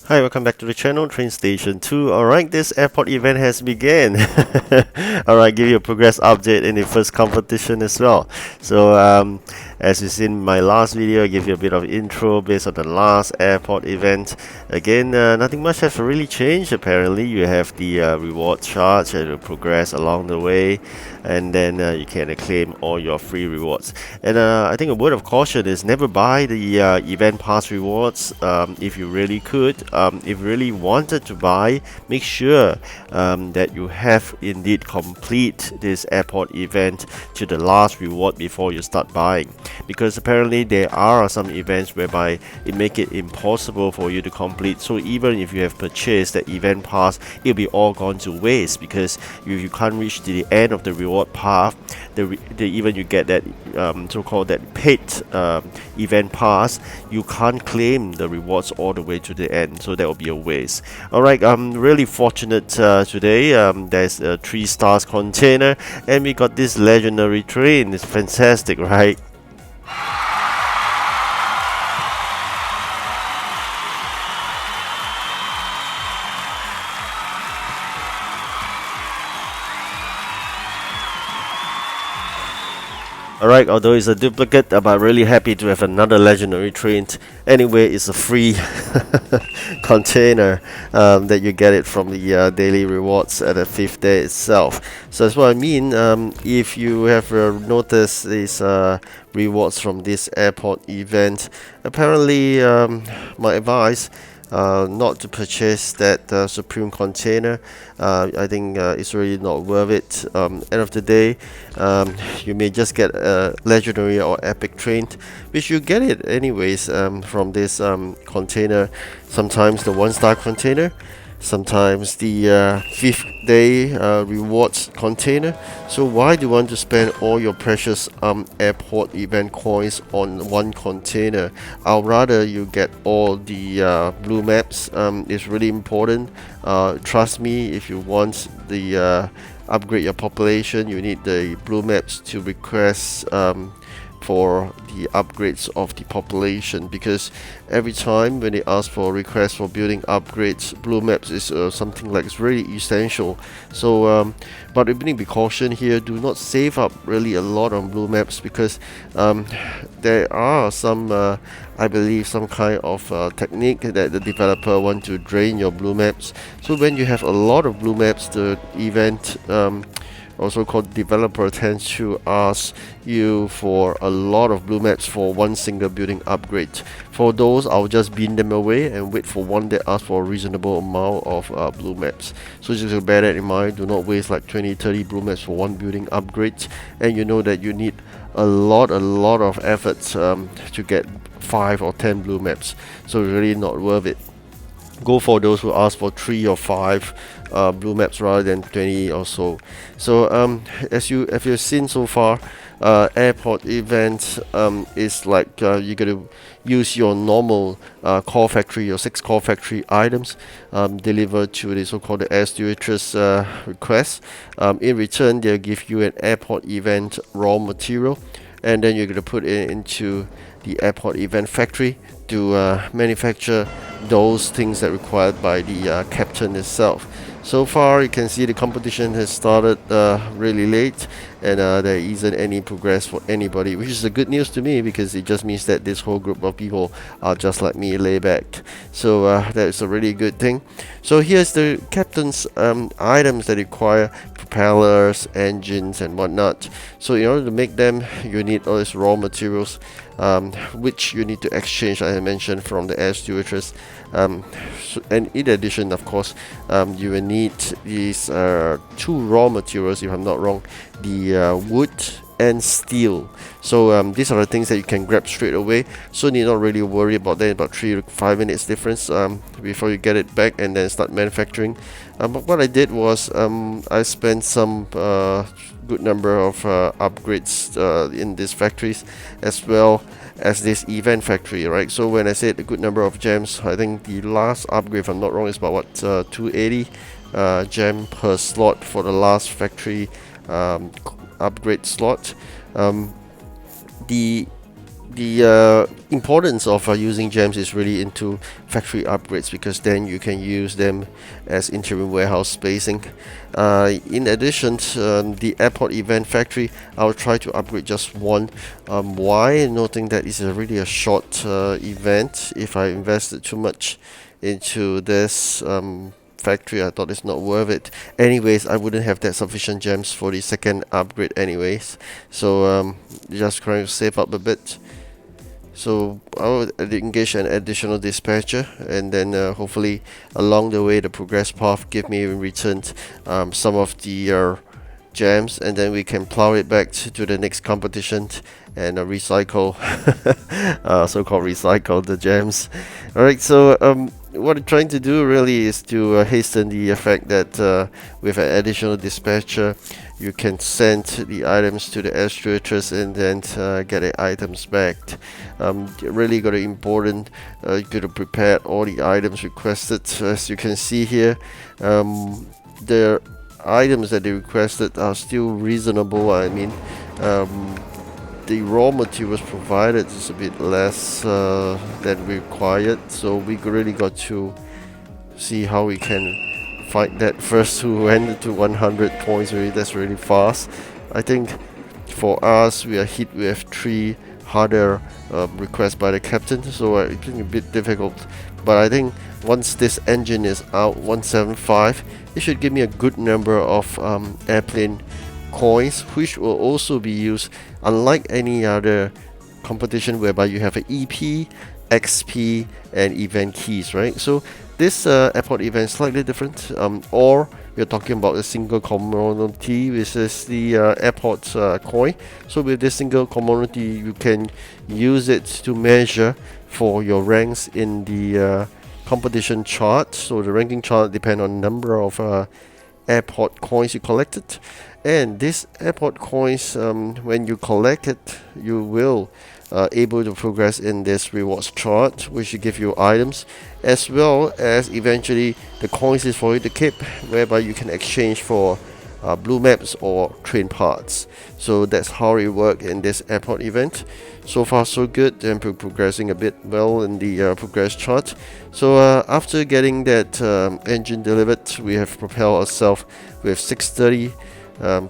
Hi, welcome back to the channel, TrainStation 2. Alright, this airport event has begun. Alright, give you a progress update in the first competition as well. So, as you've seen in my last video, I give you a bit of intro based on the last airport event. Again, nothing much has really changed apparently. You have the reward chart and the progress along the way, and then you can claim all your free rewards. And I think a word of caution is never buy the event pass rewards if you really could. If you really wanted to buy, make sure that you have indeed complete this airport event to the last reward before you start buying, because apparently there are some events whereby it make it impossible for you to complete. So even if you have purchased that event pass, it'll be all gone to waste, because if you can't reach to the end of the reward path, even you get that so-called that paid event pass, you can't claim the rewards all the way to the end, so that will be a waste. Alright, I'm really fortunate today. There's a 3 stars container, and we got this legendary train. It's fantastic, right? Alright, although it's a duplicate, I'm really happy to have another legendary train. Anyway, it's a free container that you get it from the daily rewards at the 5th day itself. So that's what I mean. If you have noticed these rewards from this airport event, apparently my advice not to purchase that Supreme container. I think it's really not worth it. End of the day, you may just get a legendary or epic train, which you get it anyways from this container. Sometimes the 1-star container, sometimes the 5th day rewards container. So why do you want to spend all your precious airport event coins on one container? I'd rather you get all the blue maps. It's really important. Trust me, if you want the upgrade your population, you need the blue maps to request for the upgrades of the population, because every time when they ask for requests for building upgrades, blue maps is something like it's really essential. So but we need to be caution here. Do not save up really a lot on blue maps, because there are some I believe some kind of technique that the developer want to drain your blue maps. So when you have a lot of blue maps, the event also called developer, tends to ask you for a lot of blue maps for one single building upgrade. For those, I'll just bin them away and wait for one that asks for a reasonable amount of blue maps. So just to bear that in mind, do not waste like 20-30 blue maps for one building upgrade, and you know that you need a lot of efforts to get 5 or 10 blue maps, so it's really not worth it. Go for those who ask for 3 or 5 blue maps rather than 20 or so. So as you've seen so far, airport event is like you got to use your normal core factory, your 6 core factory items delivered to the so-called air stewardess request. In return, they'll give you an airport event raw material, and then you're going to put it into the airport event factory to manufacture those things that are required by the captain itself. So far, you can see the competition has started really late, and there isn't any progress for anybody, which is a good news to me, because it just means that this whole group of people are just like me, laid back. So that is a really good thing. So here's the captain's items that require propellers, engines, and whatnot. So in order to make them, you need all these raw materials, which you need to exchange, as I mentioned, from the air stewardess. And in addition, of course, you will need these 2 raw materials, if I'm not wrong, the wood and steel. So these are the things that you can grab straight away, so need not really worry about that. About 3 to 5 minutes difference before you get it back and then start manufacturing. But what I did was I spent some good number of upgrades in these factories, as well as this event factory, right? So when I said a good number of gems, I think the last upgrade, if I'm not wrong, is about what 280 gem per slot for the last factory upgrade slot. The the importance of using gems is really into factory upgrades, because then you can use them as interim warehouse spacing. In addition, the airport event factory, I'll try to upgrade just one. Why? Noting that it's really a short event. If I invested too much into this factory, I thought it's not worth it. Anyways, I wouldn't have that sufficient gems for the second upgrade anyways. So just trying to save up a bit. So I will engage an additional dispatcher, and then hopefully along the way the progress path give me in return some of the gems, and then we can plow it back to the next competition and recycle so-called recycle the gems. Alright, so what I'm trying to do really is to hasten the fact that with an additional dispatcher you can send the items to the extruators and then get the items back. Really got to important, you got to prepare all the items requested. As you can see here, the items that they requested are still reasonable. I mean, the raw materials provided is a bit less than required, so we really got to see how we can fight that first. Who went to 100 points already. That's really fast. I think for us we are hit with 3 harder requests by the captain, so it's been a bit difficult, but I think once this engine is out, 175, it should give me a good number of airplane coins, which will also be used, unlike any other competition whereby you have an EP, XP and event keys, right? So this airport event is slightly different, or we're talking about a single commodity, which is the airport coin. So with this single commodity, you can use it to measure for your ranks in the competition chart. So the ranking chart depends on number of airport coins you collected, and this airport coins, when you collect it, you will able to progress in this rewards chart, which will give you items, as well as eventually the coins is for you to keep, whereby you can exchange for blue maps or train parts. So that's how it works in this airport event. So far so good, and progressing a bit well in the progress chart. So after getting that engine delivered, we have propelled ourselves with 630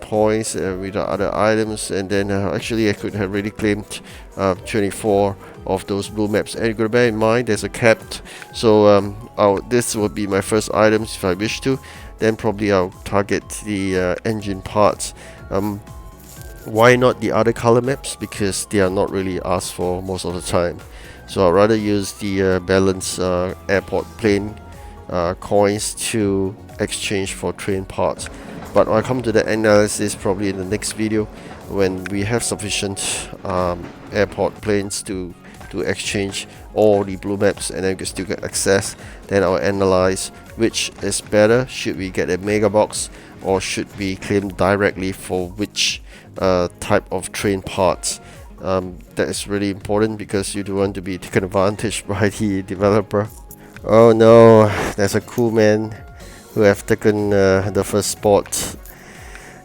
points with the other items, and then actually I could have really claimed 24 of those blue maps. And you gotta bear in mind there's a cap, so this will be my first items if I wish to. Then probably I'll target the engine parts. Why not the other color maps? Because they are not really asked for most of the time. So I'd rather use the balance airport plane coins to exchange for train parts. But I'll come to the analysis probably in the next video, when we have sufficient airport planes to exchange all the blue maps, and then we can still get access. Then I'll analyze which is better. Should we get a mega box, or should we claim directly for which type of train parts? That is really important, because you don't want to be taken advantage by the developer. Oh no, there's a cool man who have taken the first spot.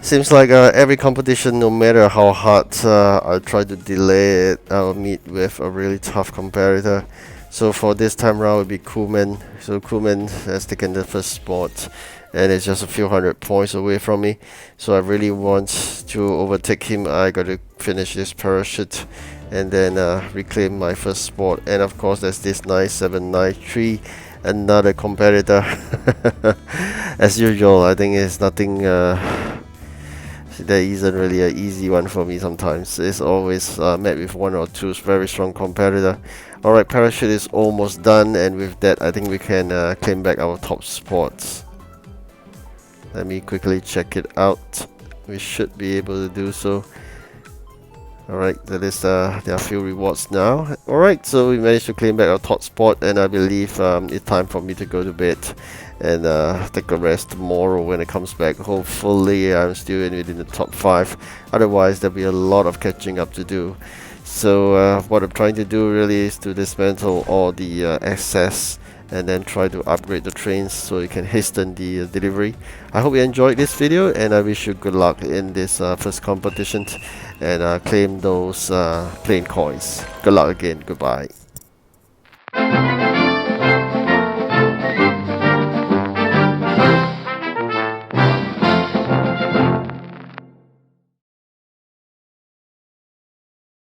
Seems like every competition, no matter how hard I try to delay it, I'll meet with a really tough competitor. So for this time round, it'll be Koolman. So Koolman has taken the first spot, and it's just a few hundred points away from me. So I really want to overtake him. I got to finish this parachute and then reclaim my first spot. And of course, there's this 9793. Another competitor. As usual, I think it's nothing there isn't really an easy one for me sometimes. It's always met with one or two very strong competitor. Alright, parachute is almost done, and with that I think we can claim back our top spots. Let me quickly check it out. We should be able to do so. Alright, that is there are a few rewards now. Alright, so we managed to claim back our top spot, and I believe it's time for me to go to bed and take a rest tomorrow when it comes back. Hopefully I'm still within the top 5, otherwise there'll be a lot of catching up to do. So what I'm trying to do really is to dismantle all the excess and then try to upgrade the trains so you can hasten the delivery. I hope you enjoyed this video, and I wish you good luck in this first competition, and claim those plane coins. Good luck again. Goodbye.